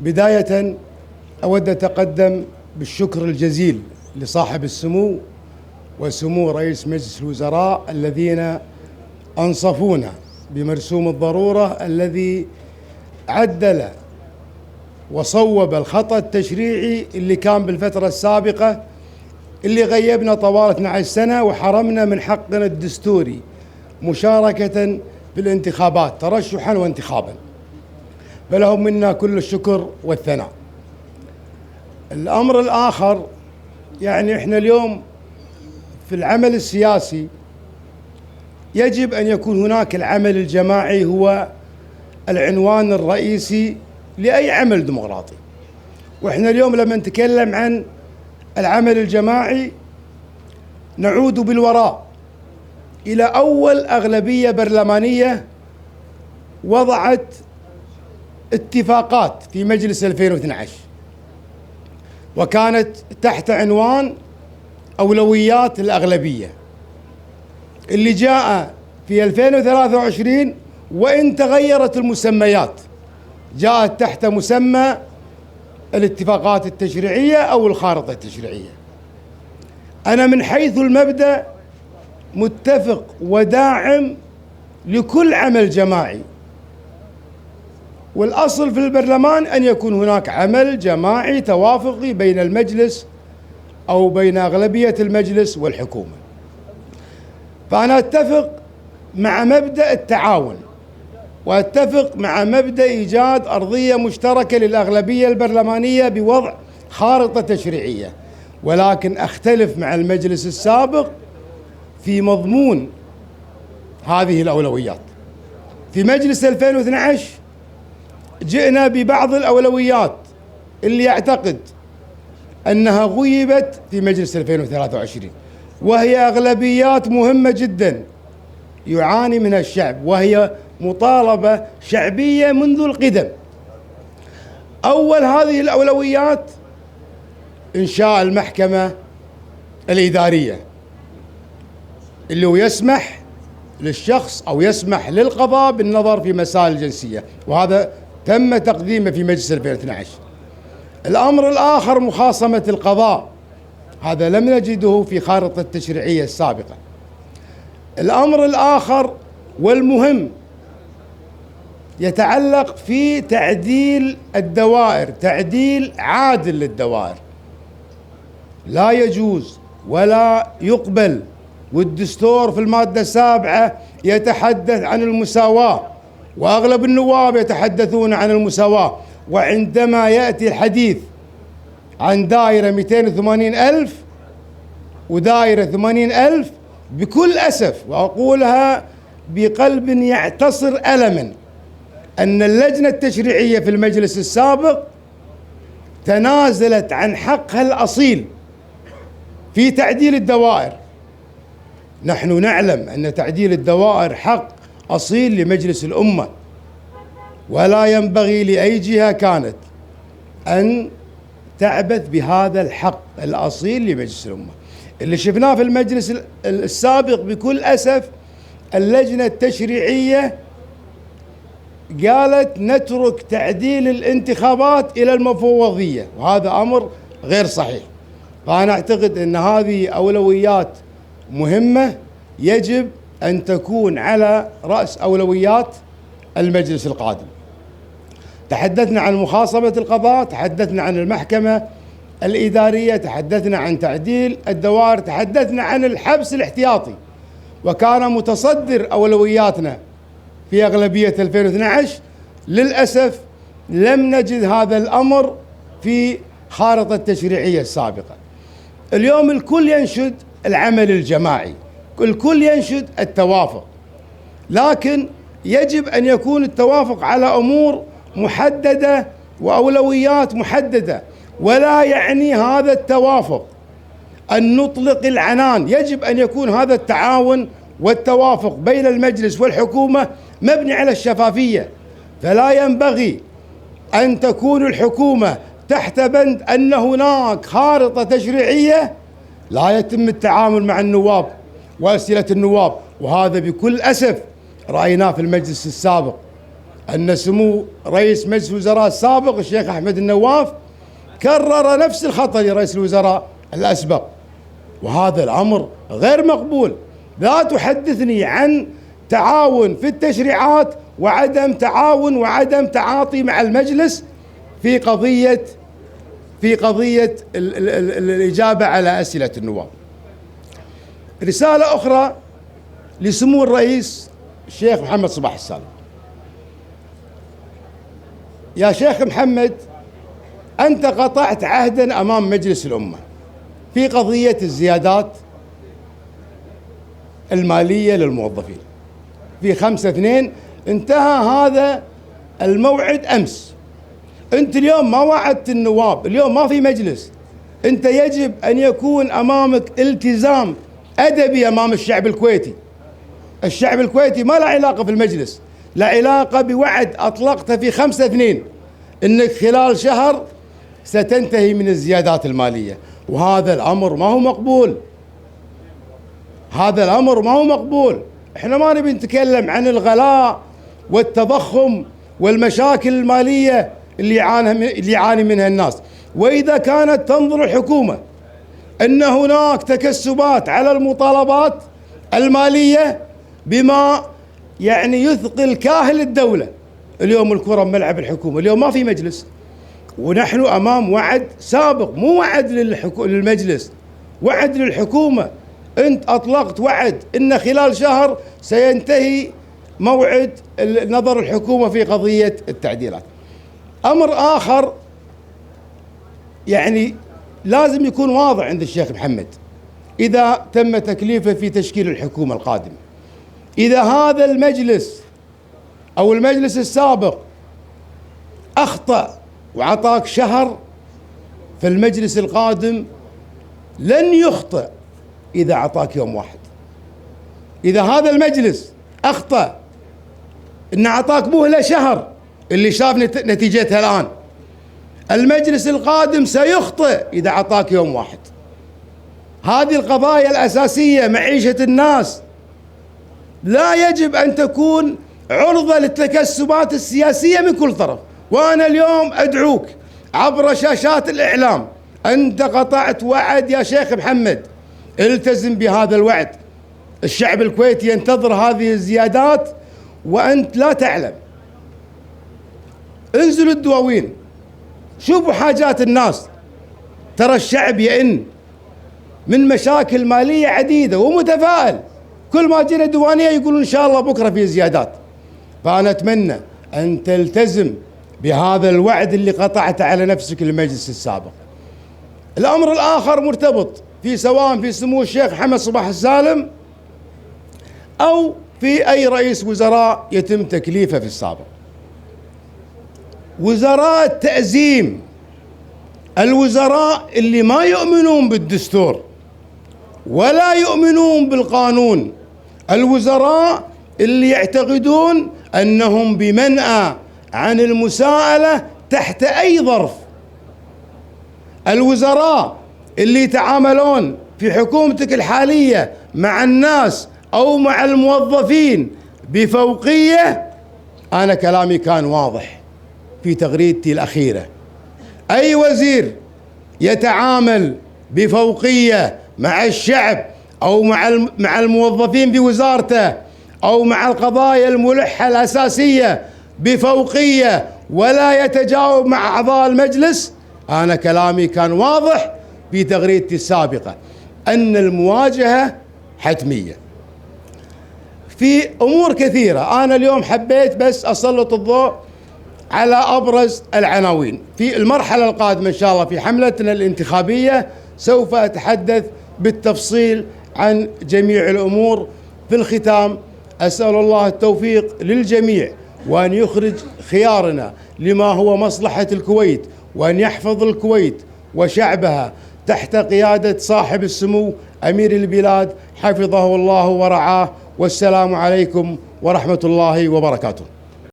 بداية أود أتقدم بالشكر الجزيل لصاحب السمو وسمو رئيس مجلس الوزراء الذين أنصفونا بمرسوم الضرورة الذي عدل وصوب الخطأ التشريعي اللي كان بالفترة السابقة، اللي غيبنا طوال 12 سنة وحرمنا من حقنا الدستوري مشاركة بالانتخابات ترشحا وانتخابا، فلهم منا كل الشكر والثناء. الأمر الآخر، يعني إحنا اليوم في العمل السياسي يجب أن يكون هناك العمل الجماعي هو العنوان الرئيسي لأي عمل ديمقراطي. وإحنا اليوم لما نتكلم عن العمل الجماعي نعود بالوراء إلى أول أغلبية برلمانية وضعت اتفاقات في مجلس 2012، وكانت تحت عنوان أولويات الأغلبية، اللي جاء في 2023 وإن تغيرت المسميات جاءت تحت مسمى الاتفاقات التشريعية أو الخارطة التشريعية. أنا من حيث المبدأ متفق وداعم لكل عمل جماعي، والأصل في البرلمان أن يكون هناك عمل جماعي توافقي بين المجلس أو بين أغلبية المجلس والحكومة. فأنا أتفق مع مبدأ التعاون، وأتفق مع مبدأ إيجاد أرضية مشتركة للأغلبية البرلمانية بوضع خارطة تشريعية، ولكن أختلف مع المجلس السابق في مضمون هذه الأولويات. في مجلس 2012 جئنا ببعض الأولويات اللي يعتقد أنها غيبت في مجلس 2023، وهي أغلبيات مهمة جدا يعاني منها الشعب، وهي مطالبة شعبية منذ القدم. أول هذه الأولويات إنشاء المحكمة الإدارية، اللي هو يسمح للشخص أو يسمح للقضاء بالنظر في مسائل الجنسية، وهذا تم تقديمه في مجلس 2012. الأمر الآخر مخاصمة القضاء، هذا لم نجده في خارطة التشريعية السابقة. الأمر الآخر والمهم يتعلق في تعديل الدوائر، تعديل عادل للدوائر. لا يجوز ولا يقبل، والدستور في المادة 7 يتحدث عن المساواة، وأغلب النواب يتحدثون عن المساواة، وعندما يأتي الحديث عن دائرة 280,000 ودائرة 80,000 بكل أسف، وأقولها بقلب يعتصر ألما، أن اللجنة التشريعية في المجلس السابق تنازلت عن حقها الأصيل في تعديل الدوائر. نحن نعلم أن تعديل الدوائر حق أصيل لمجلس الأمة، ولا ينبغي لأي جهة كانت أن تعبث بهذا الحق الأصيل لمجلس الأمة. اللي شفناه في المجلس السابق بكل أسف، اللجنة التشريعية قالت نترك تعديل الانتخابات إلى المفوضية، وهذا أمر غير صحيح. فأنا أعتقد أن هذه أولويات مهمة يجب أن تكون على رأس أولويات المجلس القادم. تحدثنا عن مخاصمة القضاء، تحدثنا عن المحكمة الإدارية، تحدثنا عن تعديل الدوائر، تحدثنا عن الحبس الاحتياطي، وكان متصدر أولوياتنا في أغلبية 2012. للأسف لم نجد هذا الأمر في خارطة التشريعية السابقة. اليوم الكل ينشد العمل الجماعي، الكل ينشد التوافق، لكن يجب أن يكون التوافق على أمور محددة وأولويات محددة، ولا يعني هذا التوافق أن نطلق العنان. يجب أن يكون هذا التعاون والتوافق بين المجلس والحكومة مبني على الشفافية، فلا ينبغي أن تكون الحكومة تحت بند أن هناك خارطة تشريعية لا يتم التعامل مع النواب وأسئلة النواب، وهذا بكل أسف رأيناه في المجلس السابق. أن سمو رئيس مجلس الوزراء السابق الشيخ أحمد النواف كرر نفس الخطأ لرئيس الوزراء الأسبق، وهذا الأمر غير مقبول. لا تحدثني عن تعاون في التشريعات وعدم تعاون وعدم تعاطي مع المجلس في قضية الإجابة على أسئلة النواب. رسالة أخرى لسمو الرئيس الشيخ محمد صباح السالم. يا شيخ محمد، أنت قطعت عهدا أمام مجلس الأمة في قضية الزيادات المالية للموظفين في 5/2. انتهى هذا الموعد أمس. أنت اليوم ما وعدت النواب، اليوم ما في مجلس. أنت يجب أن يكون أمامك التزام أدبي أمام الشعب الكويتي. الشعب الكويتي ما له علاقة في المجلس، له علاقة بوعد أطلقته في 5/2 أنك خلال شهر ستنتهي من الزيادات المالية، وهذا الأمر ما هو مقبول. هذا الأمر ما هو مقبول. احنا ما نبي نتكلم عن الغلاء والتضخم والمشاكل المالية اللي يعاني منها الناس. وإذا كانت تنظر الحكومة أن هناك تكسبات على المطالبات المالية بما يعني يثقل كاهل الدولة، اليوم الكرة بملعب الحكومة، اليوم ما في مجلس، ونحن أمام وعد سابق، مو وعد للمجلس، وعد للحكومة. أنت أطلقت وعد أن خلال شهر سينتهي موعد نظر الحكومة في قضية التعديلات. أمر آخر يعني لازم يكون واضح عند الشيخ محمد إذا تم تكليفه في تشكيل الحكومة القادمة. إذا هذا المجلس أو المجلس السابق أخطأ وعطاك شهر، فالمجلس القادم لن يخطئ إذا أعطاك يوم واحد. إذا هذا المجلس أخطأ إن أعطاك مهلة شهر اللي شاف نتيجتها الآن، المجلس القادم سيخطئ إذا أعطاك يوم واحد. هذه القضايا الأساسية، معيشة الناس، لا يجب أن تكون عرضة للتكسبات السياسية من كل طرف. وأنا اليوم أدعوك عبر شاشات الإعلام، أنت قطعت وعد يا شيخ محمد، التزم بهذا الوعد. الشعب الكويتي ينتظر هذه الزيادات وأنت لا تعلم. انزلوا الدواوين، شوفوا حاجات الناس. ترى الشعب يئن من مشاكل مالية عديدة ومتفائل، كل ما جينا ديوانية يقولون إن شاء الله بكرة في زيادات. فأنا أتمنى أن تلتزم بهذا الوعد اللي قطعته على نفسك للمجلس السابق. الأمر الآخر مرتبط سواء في سمو الشيخ محمد صباح السالم أو في أي رئيس وزراء يتم تكليفه في السابق. وزراء التأزيم، الوزراء اللي ما يؤمنون بالدستور ولا يؤمنون بالقانون، الوزراء اللي يعتقدون أنهم بمنأى عن المساءلة تحت أي ظرف، الوزراء اللي يتعاملون في حكومتك الحالية مع الناس أو مع الموظفين بفوقية. أنا كلامي كان واضح في تغريدتي الأخيرة. أي وزير يتعامل بفوقية مع الشعب أو مع الموظفين بوزارته أو مع القضايا الملحة الأساسية بفوقية ولا يتجاوب مع أعضاء المجلس، أنا كلامي كان واضح في تغريدتي السابقة أن المواجهة حتمية في أمور كثيرة. أنا اليوم حبيت بس أسلط الضوء على أبرز العناوين. في المرحلة القادمة إن شاء الله في حملتنا الانتخابية سوف أتحدث بالتفصيل عن جميع الأمور. في الختام أسأل الله التوفيق للجميع، وأن يخرج خيارنا لما هو مصلحة الكويت، وأن يحفظ الكويت وشعبها تحت قيادة صاحب السمو أمير البلاد حفظه الله ورعاه. والسلام عليكم ورحمة الله وبركاته.